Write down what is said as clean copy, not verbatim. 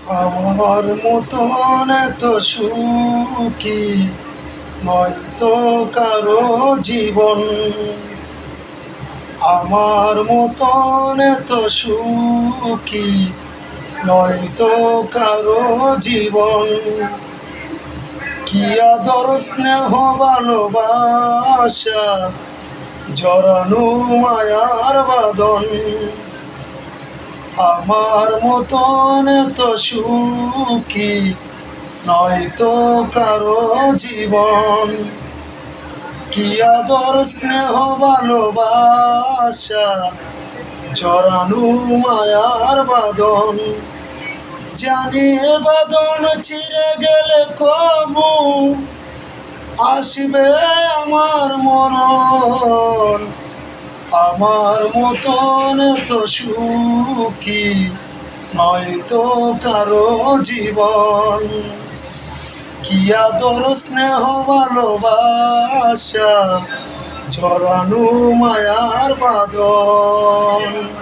আমার মতন এত সুখী নয়তো কারো জীবন। আমার মতন এত সুখী নয়তো কারো জীবন। কি আদর স্নেহ ভালোবাসা জড়ানো মায়ার বাঁধন। আমার মতন এত সুখী নয়তো কারো জীবন। কি আদর স্নেহ ভালোবাসা জড়ানো মায়ার বাঁধন। জানি এ বাঁধন চিরে গেলে কবু আসবে আমার মরণ। আমার মতন এত সুখী নয়তো কারো জীবন। কি আদর স্নেহ ভালোবাসা জড়ানো মায়ার বাঁধন।